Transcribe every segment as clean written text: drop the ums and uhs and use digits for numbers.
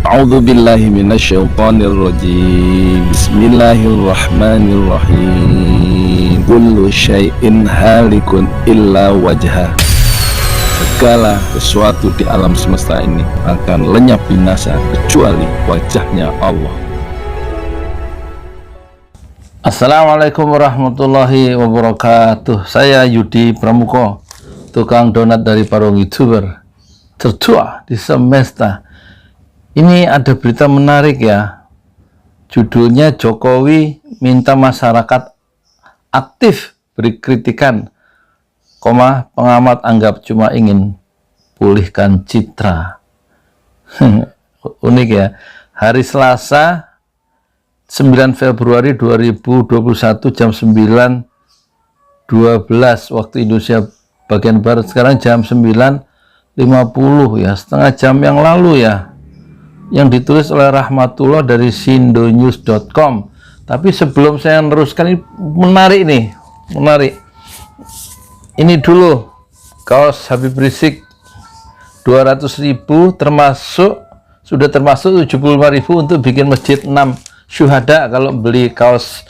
A'udzu billahi minasyaitonir rajim. Bismillahirrahmanirrahim. Kullu syai'in halikun illa wajha. Segala sesuatu di alam semesta ini akan lenyap binasa kecuali wajahnya Allah. Assalamualaikum warahmatullahi wabarakatuh. Saya Yudi Pramuko, tukang donat dari Parung YouTuber tertua di semesta. Ini ada berita menarik ya. Judulnya Jokowi minta masyarakat aktif beri kritikan, pengamat anggap cuma ingin pulihkan citra. Unik ya. Hari Selasa 9 Februari 2021 jam 9.12 waktu Indonesia bagian Barat. Sekarang jam 9.50 ya, setengah jam yang lalu ya, yang ditulis oleh Rahmatullah dari sindonews.com. Tapi sebelum saya meneruskan, ini menarik nih, menarik. Ini dulu kaos Habib Rizik 200.000 sudah termasuk 75.000 untuk bikin masjid 6 syuhada kalau beli kaos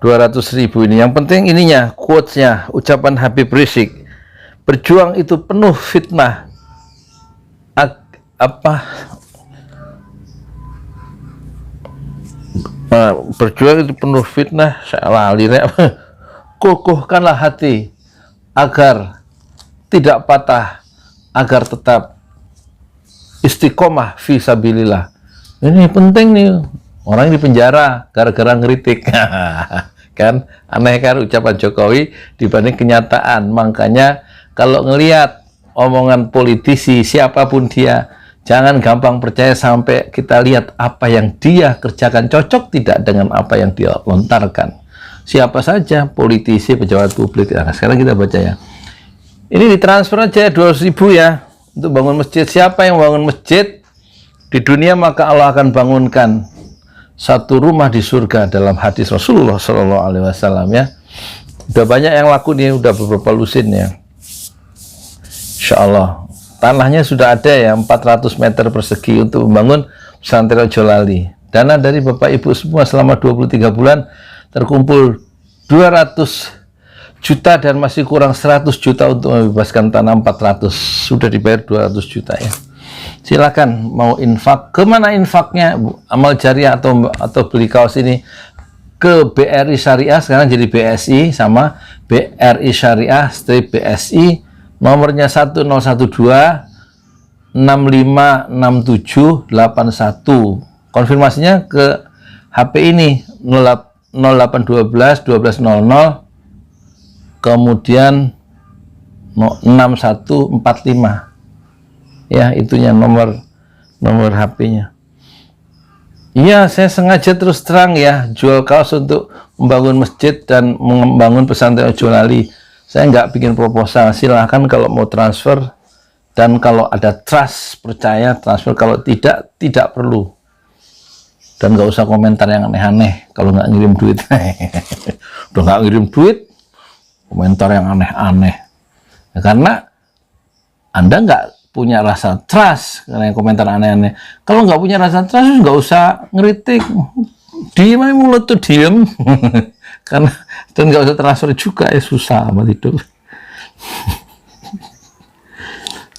200.000 ini. Yang penting ininya, quotes-nya, ucapan Habib Rizik. Berjuang itu penuh fitnah. Berjuang itu penuh fitnah, saya lali. Kokohkanlah hati agar tidak patah, agar tetap istiqomah fi sabilillah. Ini penting nih. Orang di penjara gara-gara ngeritik. Kan aneh kan ucapan Jokowi dibanding kenyataan. Makanya kalau ngelihat omongan politisi siapapun dia, jangan gampang percaya sampai kita lihat apa yang dia kerjakan cocok tidak dengan apa yang dia lontarkan. Siapa saja politisi, pejabat publik. Nah, sekarang kita baca ya. Ini ditransfer aja 200.000 ya untuk bangun masjid. Siapa yang bangun masjid di dunia maka Allah akan bangunkan satu rumah di surga, dalam hadis Rasulullah SAW ya. Udah banyak yang laku nih, udah beberapa lusin ya. Insya Allah. Tanahnya sudah ada ya, 400 meter persegi untuk membangun pesantren Ojolali. Dana dari Bapak Ibu semua selama 23 bulan terkumpul 200 juta dan masih kurang 100 juta untuk membebaskan tanah 400. Sudah dibayar 200 juta ya. Silakan mau infak. Kemana infaknya? Amal jariah atau beli kaos ini ke BRI Syariah, sekarang jadi BSI, sama BRI Syariah strip BSI. Nomornya 1012 656781. Konfirmasinya ke HP ini 0812 1200 kemudian 6145. Ya, itunya nomor HP-nya. Iya, saya sengaja terus terang ya jual kaos untuk membangun masjid dan membangun pesantren Ojolali. Saya nggak bikin proposal. Silahkan kalau mau transfer, dan kalau ada trust percaya transfer, kalau tidak perlu. Dan nggak usah komentar yang aneh-aneh kalau nggak ngirim duit. Udah nggak ngirim duit, komentar yang aneh-aneh ya, karena Anda nggak punya rasa trust karena komentar aneh-aneh. Kalau nggak punya rasa trust, nggak usah ngeritik, diem aja mulut tuh, diem. Karena dan nggak usah transfer juga ya, susah amat hidup.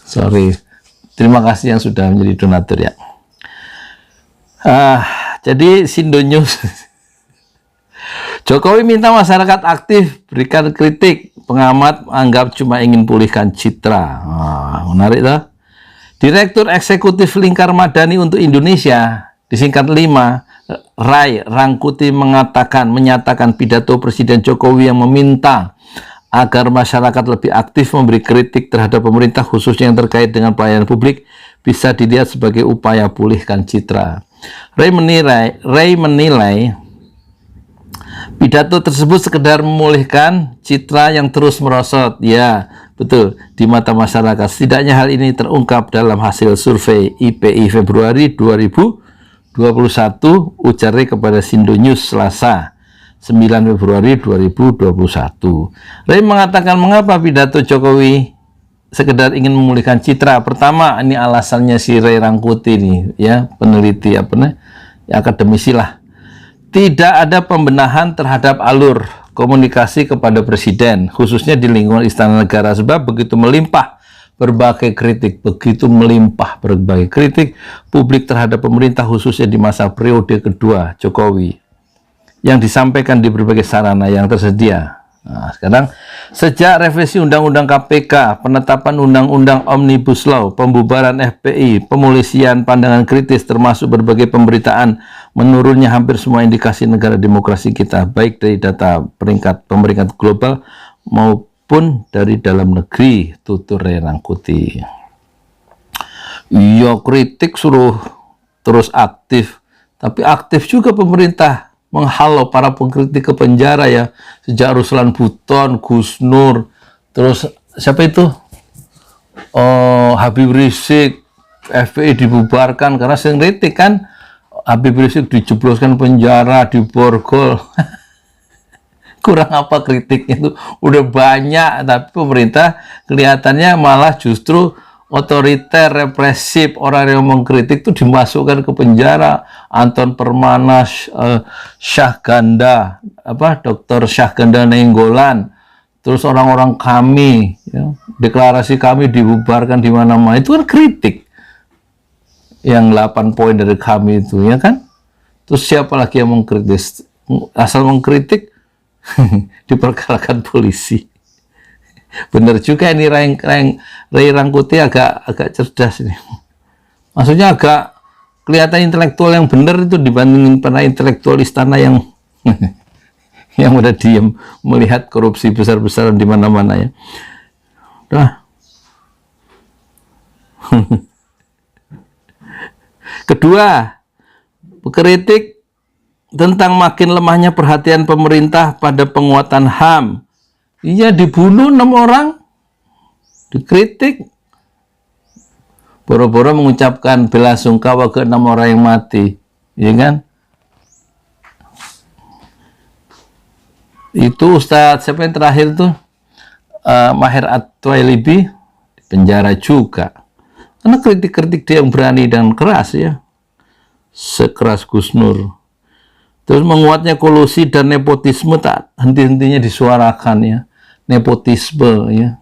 Sorry, terima kasih yang sudah menjadi donatur ya. Jadi Sindonews. Jokowi minta masyarakat aktif berikan kritik, pengamat anggap cuma ingin pulihkan citra. Menarik tuh. Direktur Eksekutif Lingkar Madani untuk Indonesia, disingkat 5, Rai Rangkuti menyatakan pidato Presiden Jokowi yang meminta agar masyarakat lebih aktif memberi kritik terhadap pemerintah khususnya yang terkait dengan pelayanan publik bisa dilihat sebagai upaya pulihkan citra. Rai menilai pidato tersebut sekedar memulihkan citra yang terus merosot. Ya, betul, di mata masyarakat. Setidaknya hal ini terungkap dalam hasil survei IPI Februari 2021, ujarnya kepada Sindonews Selasa 9 Februari 2021. Ray mengatakan mengapa pidato Jokowi sekedar ingin memulihkan citra. Pertama, ini alasannya si Ray Rangkuti nih, ya, peneliti akademisi lah. Tidak ada pembenahan terhadap alur komunikasi kepada presiden, khususnya di lingkungan Istana Negara, sebab begitu melimpah berbagai kritik publik terhadap pemerintah, khususnya di masa periode kedua Jokowi, yang disampaikan di berbagai sarana yang tersedia. Nah, sekarang sejak revisi Undang-Undang KPK, penetapan Undang-Undang Omnibus Law, pembubaran FPI, pemolisian pandangan kritis, termasuk berbagai pemberitaan, menurunnya hampir semua indikasi negara demokrasi kita, baik dari data peringkat global maupun dari dalam negeri, tutur Ray Rangkuti. Iya, kritik suruh terus aktif, tapi aktif juga pemerintah menghalau para pengkritik ke penjara, ya, sejak Ruslan Buton, Gus Nur, terus siapa itu, Habib Rizik, FPI dibubarkan karena sering kritik kan. Habib Rizik dijebloskan penjara, diborgol. Kurang apa kritiknya itu, udah banyak, tapi pemerintah kelihatannya malah justru otoriter, represif. Orang yang mengkritik itu dimasukkan ke penjara. Anton Permana, Syahganda, Dr. Syahganda Nainggolan, terus orang-orang kami, ya, deklarasi kami dibubarkan di mana-mana. Itu kan kritik. Yang 8 poin dari kami itu, ya kan? Terus siapa lagi yang mengkritik? Asal mengkritik diperkarakan polisi. Bener juga ini Ray Rangkuti agak cerdas ini. Maksudnya agak kelihatan intelektual yang benar itu dibandingin para intelektual istana yang yang udah diem melihat korupsi besar-besaran di mana-mana, ya. Nah. Kedua, kritik tentang makin lemahnya perhatian pemerintah pada penguatan HAM. Iya, dibunuh 6 orang, dikritik, boro-boro mengucapkan bela sungkawa ke 6 orang yang mati, ya kan? Itu Ustadz siapa yang terakhir tuh, Maher At-Twailibi, di penjara juga, karena kritik-kritik dia yang berani dan keras, ya, sekeras Gus Nur. Terus menguatnya kolusi dan nepotisme tak henti-hentinya disuarakan, ya. Nepotisme, ya.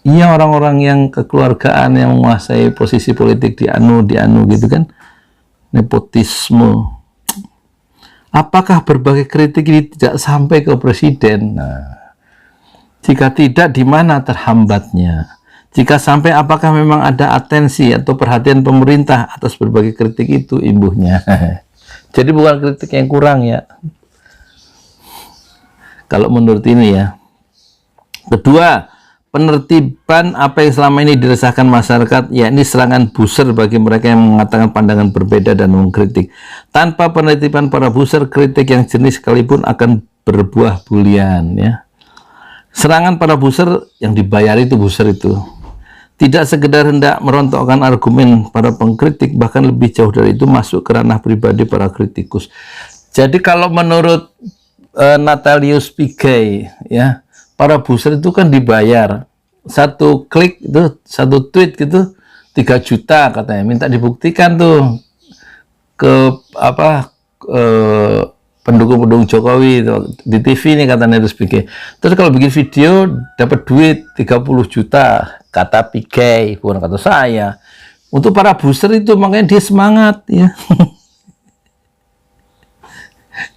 Iya, orang-orang yang kekeluargaan yang menguasai posisi politik dianu gitu kan. Nepotisme. Apakah berbagai kritik ini tidak sampai ke presiden? Nah, jika tidak, di mana terhambatnya? Jika sampai, apakah memang ada atensi atau perhatian pemerintah atas berbagai kritik itu imbuhnya? Jadi bukan kritik yang kurang, ya. Kalau menurut ini, ya. Kedua, penertiban apa yang selama ini diresahkan masyarakat, yakni serangan buzzer bagi mereka yang mengatakan pandangan berbeda dan mengkritik. Tanpa penertiban para buzzer, kritik yang jenis sekalipun akan berbuah bulian, ya. Serangan para buzzer yang dibayar itu, buzzer itu tidak sekedar hendak merontokkan argumen para pengkritik, bahkan lebih jauh dari itu masuk ke ranah pribadi para kritikus. Jadi kalau menurut Natalius Pigai, ya, para buzzer itu kan dibayar, satu klik itu, satu tweet gitu 3 juta katanya, minta dibuktikan tuh ke pendukung-pendukung Jokowi itu, di TV ini katanya Natalius Pigai. Terus kalau bikin video dapat duit 30 juta, kata Pigai, bukan kata saya. Untuk para buzzer itu makanya dia semangat, ya.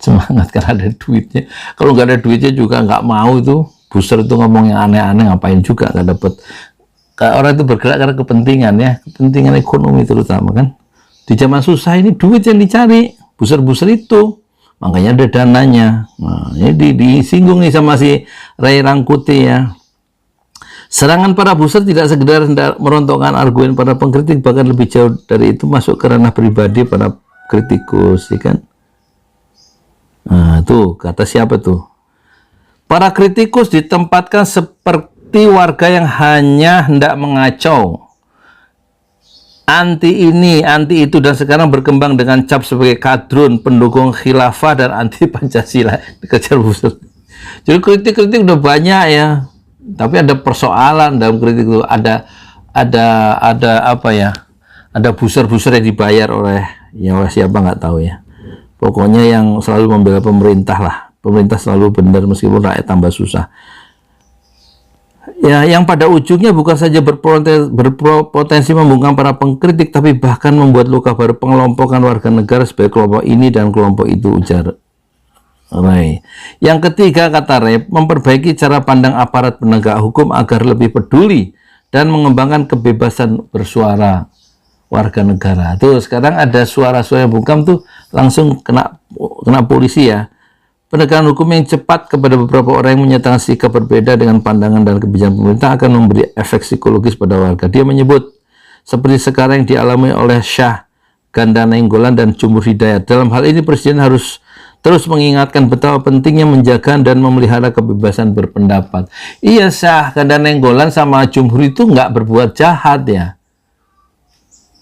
Semangat karena ada duitnya. Kalau nggak ada duitnya juga nggak mau itu. Buzzer itu ngomong yang aneh-aneh, ngapain juga nggak dapat. Orang itu bergerak karena kepentingan, ya, kepentingan ekonomi terutama kan. Di zaman susah ini duit yang dicari, buzzer-buzzer itu, makanya ada dananya. Nah, ini disinggung nih sama si Ray Rangkuti, ya. Serangan para buzzer tidak sekedar merontokkan argumen para pengkritik, bahkan lebih jauh dari itu masuk ke ranah pribadi para kritikus, ya kan. Nah, tuh kata siapa tuh? Para kritikus ditempatkan seperti warga yang hanya hendak mengacau, anti ini, anti itu, dan sekarang berkembang dengan cap sebagai kadrun, pendukung khilafah dan anti Pancasila, dikejar buzzer. Jadi kritik-kritik udah banyak, ya. Tapi ada persoalan dalam kritik itu, ada apa ya? Ada booster-booster yang dibayar oleh siapa nggak tahu ya. Pokoknya yang selalu membela pemerintah lah. Pemerintah selalu benar meskipun rakyat tambah susah. Ya, yang pada ujungnya bukan saja berpotensi membungkam para pengkritik, tapi bahkan membuat luka baru pengelompokan warga negara sebagai kelompok ini dan kelompok itu, ujar Ray. Yang ketiga, kata Ray, memperbaiki cara pandang aparat penegak hukum agar lebih peduli dan mengembangkan kebebasan bersuara warga negara. Tuh, sekarang ada suara-suara yang bungkam tuh langsung kena polisi ya. Penegakan hukum yang cepat kepada beberapa orang yang menyatakan sikap berbeda dengan pandangan dan kebijakan pemerintah akan memberi efek psikologis pada warga. Dia menyebut, seperti sekarang yang dialami oleh Syah Ganda Nainggolan dan Jumhur Hidayat. Dalam hal ini, Presiden harus terus mengingatkan betapa pentingnya menjaga dan memelihara kebebasan berpendapat. Iya, Syah Ganda Nainggolan sama Jumhur itu nggak berbuat jahat ya.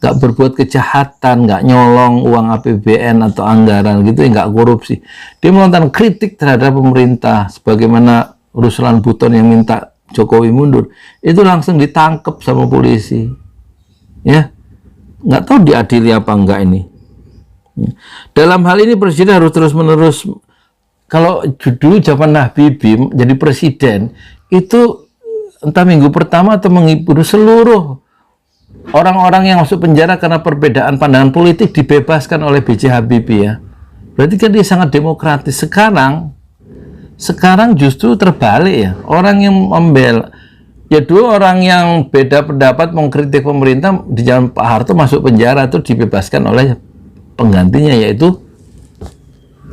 Nggak berbuat kejahatan, nggak nyolong uang APBN atau anggaran gitu, nggak korupsi. Dia melontarkan kritik terhadap pemerintah, sebagaimana Ruslan Buton yang minta Jokowi mundur, itu langsung ditangkap sama polisi. Ya, nggak tahu diadili apa enggak ini. Dalam hal ini Presiden harus terus-menerus, kalau dulu zaman Habibie jadi presiden, itu entah minggu pertama atau menghibur seluruh orang-orang yang masuk penjara karena perbedaan pandangan politik dibebaskan oleh B.J. Habibie ya. Berarti kan dia sangat demokratis. Sekarang justru terbalik ya. Orang yang membela, ya dulu orang yang beda pendapat mengkritik pemerintah di zaman Pak Harto masuk penjara itu dibebaskan oleh penggantinya, yaitu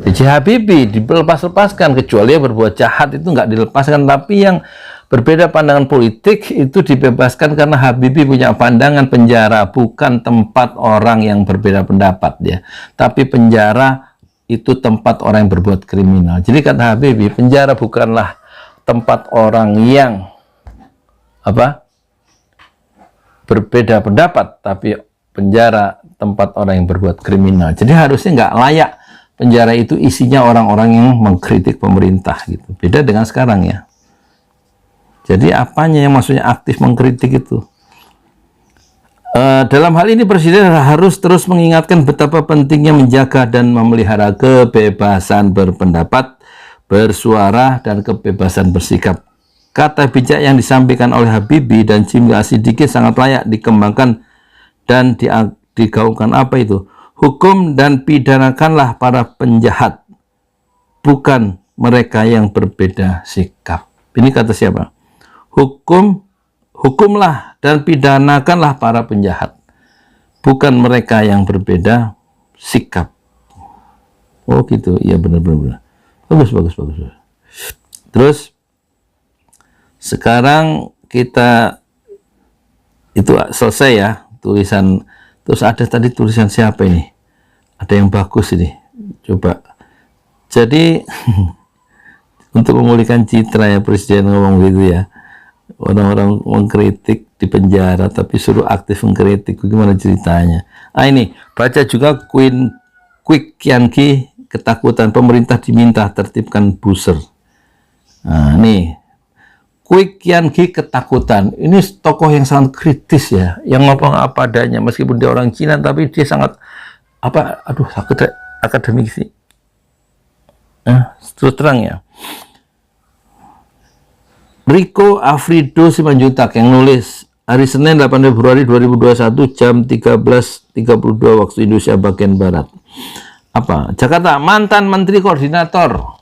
B.J. Habibie, dilepas-lepaskan, kecuali yang berbuat jahat itu nggak dilepaskan. Tapi yang berbeda pandangan politik itu dibebaskan karena Habibie punya pandangan penjara bukan tempat orang yang berbeda pendapat ya, tapi penjara itu tempat orang yang berbuat kriminal. Jadi kata Habibie, penjara bukanlah tempat orang yang berbeda pendapat, tapi penjara tempat orang yang berbuat kriminal. Jadi harusnya nggak layak penjara itu isinya orang-orang yang mengkritik pemerintah gitu. Beda dengan sekarang ya. Jadi apanya yang maksudnya aktif mengkritik itu? Dalam hal ini Presiden harus terus mengingatkan betapa pentingnya menjaga dan memelihara kebebasan berpendapat, bersuara, dan kebebasan bersikap. Kata bijak yang disampaikan oleh Habibie dan Jimli Asidiki sangat layak dikembangkan dan digaungkan. Apa itu? Hukum dan pidanakanlah para penjahat, bukan mereka yang berbeda sikap. Ini kata siapa? Hukumlah dan pidanakanlah para penjahat, bukan mereka yang berbeda sikap. Oh gitu, ya benar-benar. Bagus. Terus sekarang kita itu selesai ya tulisan. Terus ada tadi tulisan siapa ini? Ada yang bagus ini. Coba. Jadi untuk memulihkan citra ya, Presiden ngomong gitu ya. Orang-orang mengkritik di penjara tapi suruh aktif mengkritik, gimana ceritanya? Ini baca juga Kwik Kianki, ketakutan pemerintah diminta tertibkan buzzer. Nah nih Kwik Kianki ketakutan, ini tokoh yang sangat kritis ya, yang ngomong apa adanya meskipun dia orang Cina, tapi dia sangat akademik sih. Terus terang ya. Riko Afrido Simanjuntak yang nulis hari Senin 8 Februari 2021 jam 13.32 waktu Indonesia bagian Barat. Jakarta, mantan Menteri Koordinator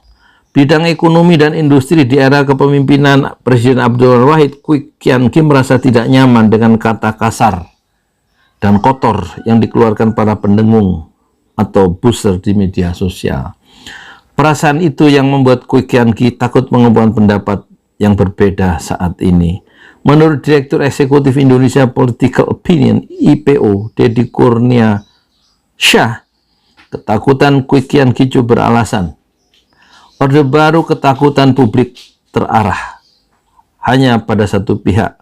Bidang Ekonomi dan Industri di era kepemimpinan Presiden Abdul Wahid, Kwik Kianki merasa tidak nyaman dengan kata kasar dan kotor yang dikeluarkan para pendengung atau buzzer di media sosial. Perasaan itu yang membuat Kwik Kianki takut mengembangkan pendapat yang berbeda saat ini. Menurut Direktur Eksekutif Indonesia Political Opinion (IPO) Deddy Kurnia Syah, ketakutan Kwik Kianki beralasan. Orde Baru ketakutan publik terarah hanya pada satu pihak,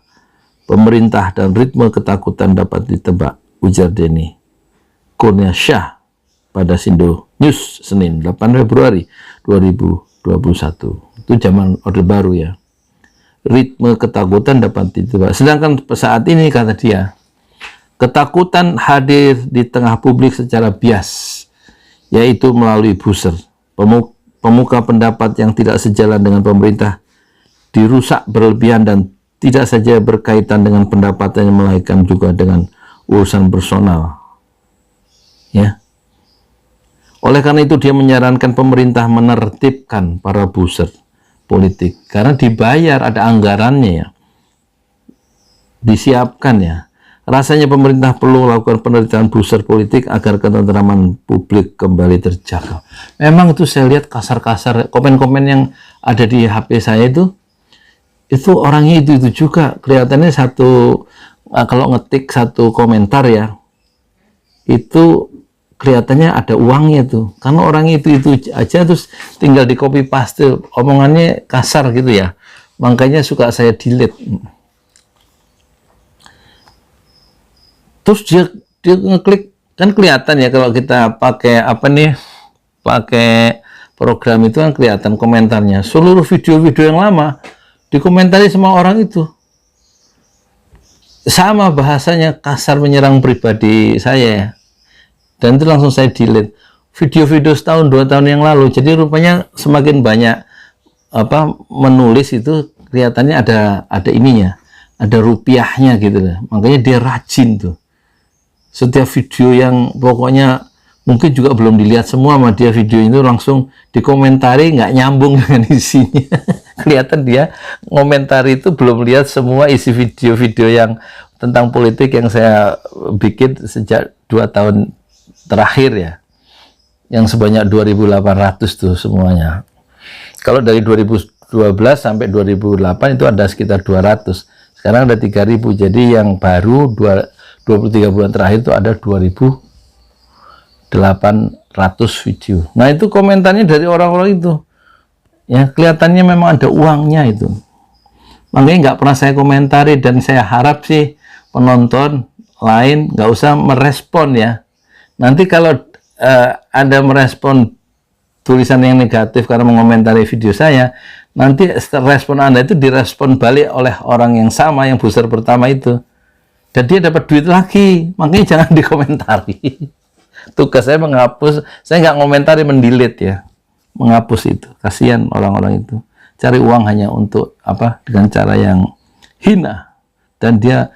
pemerintah, dan ritme ketakutan dapat ditebak, ujar Denny Kurnia Syah pada Sindo News Senin 8 Februari 2021. Itu zaman Orde Baru ya. ritme ketakutan dapat ditebak. Sedangkan saat ini, kata dia, ketakutan hadir di tengah publik secara bias, yaitu melalui buzzer. Pemuka pendapat yang tidak sejalan dengan pemerintah dirusak berlebihan dan tidak saja berkaitan dengan pendapatannya, melainkan juga dengan urusan personal. Ya. Oleh karena itu dia menyarankan pemerintah menertibkan para buzzer politik karena dibayar, ada anggarannya ya, disiapkan ya. Rasanya pemerintah perlu melakukan penertiban buzzer politik agar ketentraman publik kembali terjaga. Memang itu saya lihat kasar-kasar komen-komen yang ada di HP saya itu orangnya itu juga kelihatannya satu, kalau ngetik satu komentar ya, itu kelihatannya ada uangnya tuh, karena orang itu aja terus tinggal di copy paste, omongannya kasar gitu ya, makanya suka saya delete. Terus dia ngeklik, kan kelihatan ya kalau kita pakai apa nih, pakai program itu kan kelihatan komentarnya. Seluruh video-video yang lama dikomentari sama orang itu, sama bahasanya, kasar, menyerang pribadi saya ya. Dan itu langsung saya delete. Video-video setahun 2 tahun yang lalu. Jadi rupanya semakin banyak apa menulis itu kelihatannya ada ininya, ada rupiahnya gitu lah. Makanya dia rajin tuh. Setiap video yang pokoknya mungkin juga belum dilihat semua sama dia, video itu langsung dikomentari nggak nyambung dengan isinya. Kelihatan dia ngomentari itu belum lihat semua isi video-video yang tentang politik yang saya bikin sejak 2 tahun terakhir ya, yang sebanyak 2.800 tuh semuanya. Kalau dari 2012 sampai 2008 itu ada sekitar 200, sekarang ada 3.000. Jadi yang baru 23 bulan terakhir itu ada 2.800 video. Nah itu komentarnya dari orang-orang itu ya, kelihatannya memang ada uangnya itu. Makanya nggak pernah saya komentari, dan saya harap sih penonton lain nggak usah merespon ya. Nanti kalau Anda merespon tulisan yang negatif karena mengomentari video saya, nanti respon Anda itu direspon balik oleh orang yang sama, yang buzzer pertama itu, dan dia dapat duit lagi. Makanya jangan dikomentari. Tugas saya menghapus, saya nggak ngomentari, mendelete ya, menghapus itu. Kasihan orang-orang itu cari uang hanya untuk apa, dengan cara yang hina, dan dia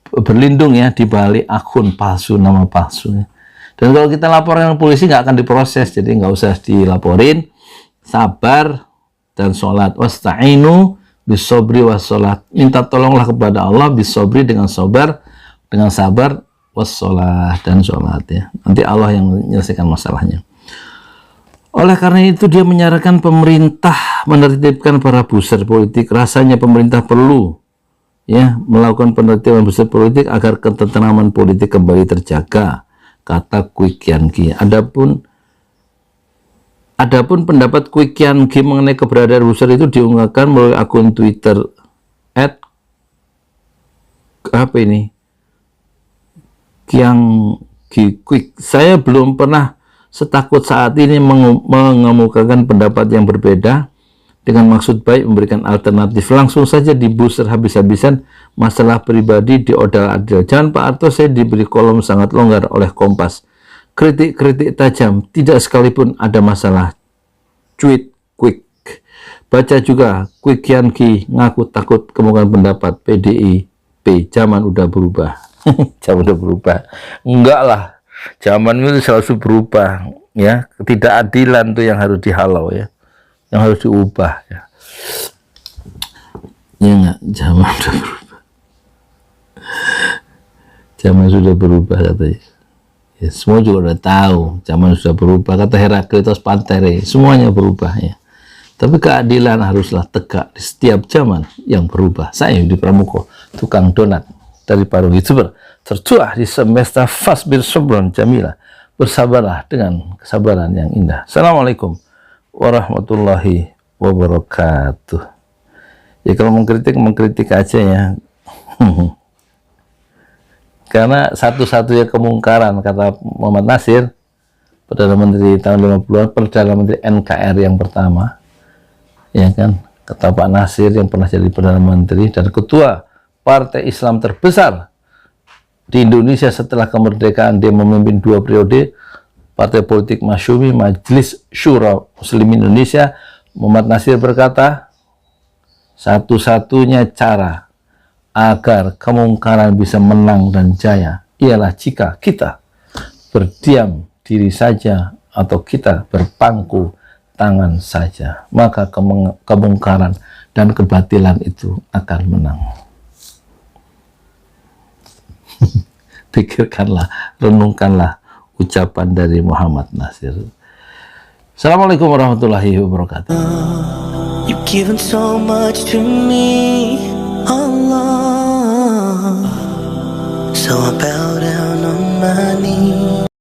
berlindung ya di balik akun palsu, nama palsu ya. Dan kalau kita laporkan ke polisi nggak akan diproses, jadi nggak usah dilaporin. Sabar dan sholat. Wasta'inu bisobri wassolat. Minta tolonglah kepada Allah bisobri, dengan sabar, wassolat, dan sholat ya. Nanti Allah yang menyelesaikan masalahnya. Oleh karena itu dia menyarankan pemerintah menertibkan para buzzer politik. Rasanya pemerintah perlu ya melakukan penertiban buzzer politik agar ketentraman politik kembali terjaga, kata Kwi Kian Gi. Adapun pendapat Kwi Kian Gi mengenai keberadaan buzzer itu diunggahkan melalui akun Twitter Kian Gi Quick. Saya belum pernah setakut saat ini mengemukakan pendapat yang berbeda dengan maksud baik, memberikan alternatif. Langsung saja di buzzer habis-habisan, masalah pribadi diodal-adil. Jangan Pak Arto, saya diberi kolom sangat longgar oleh Kompas. Kritik-kritik tajam, tidak sekalipun ada masalah. Tweet quick. Baca juga, Kwi Kian Gi ngaku takut kemukakan pendapat PDIP. Zaman udah berubah. Zaman udah berubah. Enggak lah. Zaman itu selalu berubah. Ya, ketidakadilan tuh yang harus dihalau ya. Yang harus diubah ya. Ya enggak, zaman sudah berubah. Zaman sudah berubah katanya. Ya, semua juga udah tahu zaman sudah berubah, kata Heraklitos Pantere, semuanya berubah ya. Tapi keadilan haruslah tegak di setiap zaman yang berubah. Saya Yudi Pramuko, tukang donat dari para YouTuber tercuah di semesta Fasbir Sobron Jamila. Bersabarlah dengan kesabaran yang indah. Assalamualaikum warahmatullahi wabarakatuh. Ya kalau mengkritik aja ya. Karena satu-satunya kemungkaran, kata Muhammad Nasir, Perdana Menteri tahun 50-an, Perdana Menteri NKRI yang pertama, ya kan, kata Pak Nasir yang pernah jadi Perdana Menteri dan ketua partai Islam terbesar di Indonesia setelah kemerdekaan. Dia memimpin 2 periode partai politik Masyumi, Majelis Syura Muslimin Indonesia. Muhammad Nasir berkata, satu-satunya cara agar kemungkaran bisa menang dan jaya ialah jika kita berdiam diri saja atau kita berpangku tangan saja, maka kemungkaran dan kebatilan itu akan menang. Pikirkanlah, renungkanlah ucapan dari Muhammad Nasir. Assalamualaikum warahmatullahi wabarakatuh. You've given so much to me, Allah, so I bow down on my knees.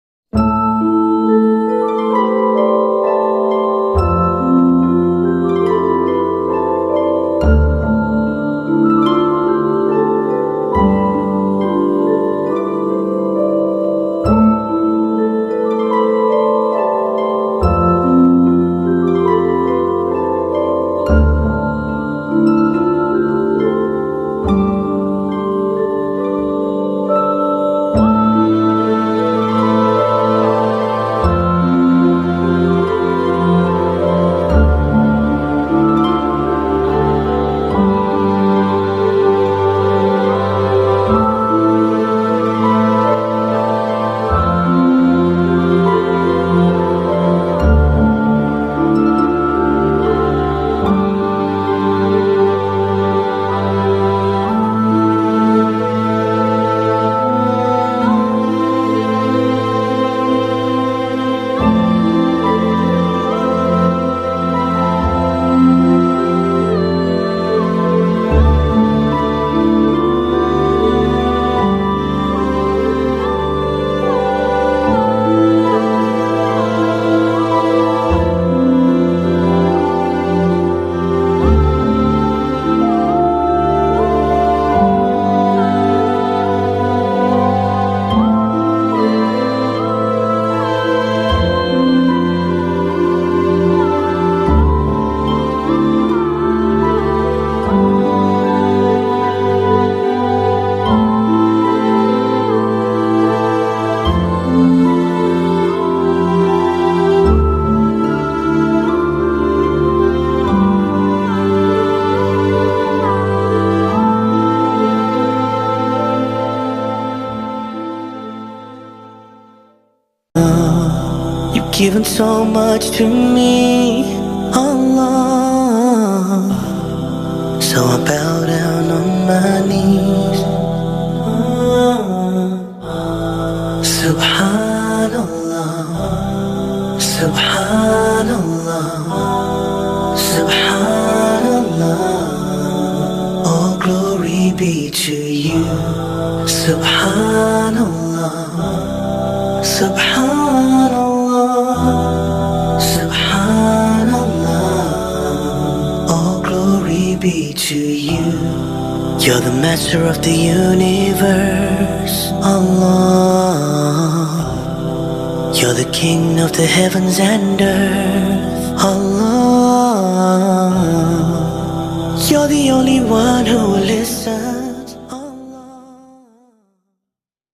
You've given so much to me, Allah, so I bow down on my knees. Subhanallah, Subhanallah, Subhanallah. All glory be to you. Subhanallah, Subhanallah, Subhanallah. All glory be to you. You're the master of the universe, Allah. You're the king of the heavens and earth, Allah. You're the only one who will listen.